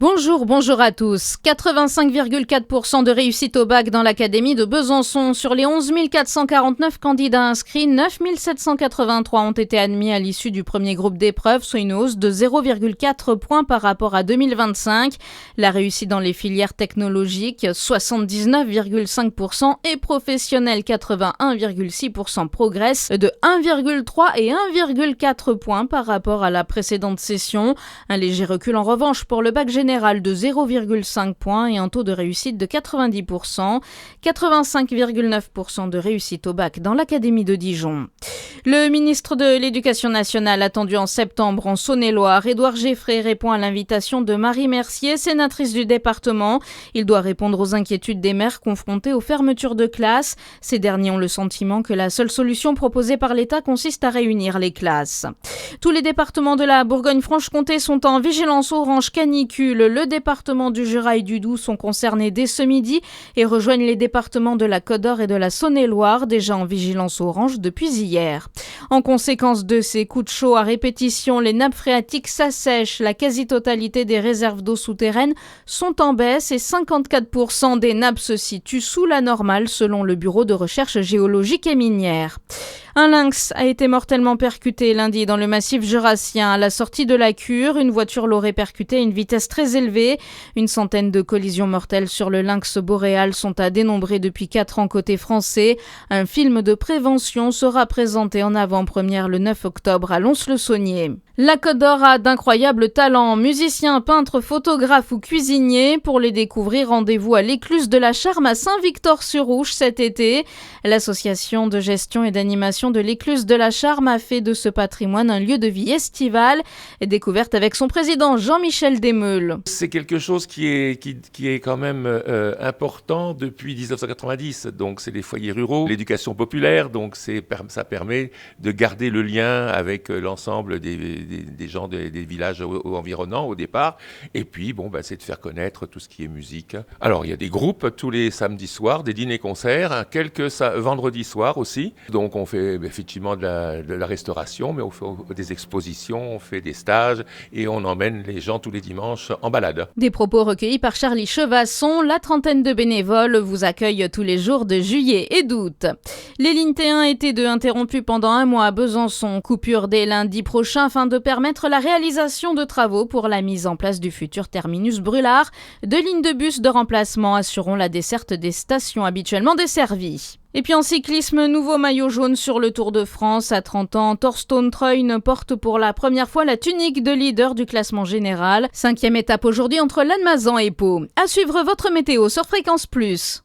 Bonjour à tous. 85,4% de réussite au bac dans l'académie de Besançon. Sur les 11 449 candidats inscrits, 9 783 ont été admis à l'issue du premier groupe d'épreuves, soit une hausse de 0,4 points par rapport à 2025. La réussite dans les filières technologiques, 79,5% et professionnelles, 81,6% progresse de 1,3 et 1,4 points par rapport à la précédente session. Un léger recul en revanche pour le bac général de 0,5 points et un taux de réussite de 90%, 85,9% de réussite au bac dans l'académie de Dijon. Le ministre de l'Éducation nationale attendu en septembre en Saône-et-Loire, Édouard Geffray, répond à l'invitation de Marie Mercier, sénatrice du département. Il doit répondre aux inquiétudes des mères confrontées aux fermetures de classes. Ces derniers ont le sentiment que la seule solution proposée par l'État consiste à réunir les classes. Tous les départements de la Bourgogne-Franche-Comté sont en vigilance orange canicule. Le département du Jura et du Doubs sont concernés dès ce midi et rejoignent les départements de la Côte d'Or et de la Saône-et-Loire, déjà en vigilance orange depuis hier. En conséquence de ces coups de chaud à répétition, les nappes phréatiques s'assèchent. La quasi-totalité des réserves d'eau souterraines sont en baisse et 54% des nappes se situent sous la normale selon le Bureau de recherche géologique et minière. Un lynx a été mortellement percuté lundi dans le massif jurassien. À la sortie de la cure, une voiture l'aurait percuté à une vitesse très élevée. Une centaine de collisions mortelles sur le lynx boréal sont à dénombrer depuis 4 ans côté français. Un film de prévention sera présenté en avant-première le 9 octobre à Lons-le-Saunier. La Côte d'Or a d'incroyables talents, musiciens, peintres, photographes ou cuisiniers. Pour les découvrir, rendez-vous à l'Écluse de la Charme à Saint-Victor-sur-Ouche cet été. L'association de gestion et d'animation de l'Écluse de la Charme a fait de ce patrimoine un lieu de vie estival. Découverte avec son président Jean-Michel Desmeules. C'est quelque chose qui est quand même important depuis 1990. Donc c'est les foyers ruraux, l'éducation populaire. Donc ça permet de garder le lien avec l'ensemble des gens des villages environnants au départ. Et puis, c'est de faire connaître tout ce qui est musique. Alors, il y a des groupes tous les samedis soirs, des dîners-concerts, quelques vendredis soirs aussi. Donc, on fait effectivement de la restauration, mais on fait des expositions, on fait des stages et on emmène les gens tous les dimanches en balade. Des propos recueillis par Charlie Chevasson. La trentaine de bénévoles vous accueille tous les jours de juillet et d'août. Les lignes T1 et T2 interrompues pendant un mois à Besançon. Coupure dès lundi prochain afin de permettre la réalisation de travaux pour la mise en place du futur terminus Brûlard. 2 lignes de bus de remplacement assureront la desserte des stations habituellement desservies. Et puis en cyclisme, nouveau maillot jaune sur le Tour de France. À 30 ans, Thorsten Treune porte pour la première fois la tunique de leader du classement général. 5e étape aujourd'hui entre Lannemezan et Pau. À suivre votre météo sur Fréquence Plus.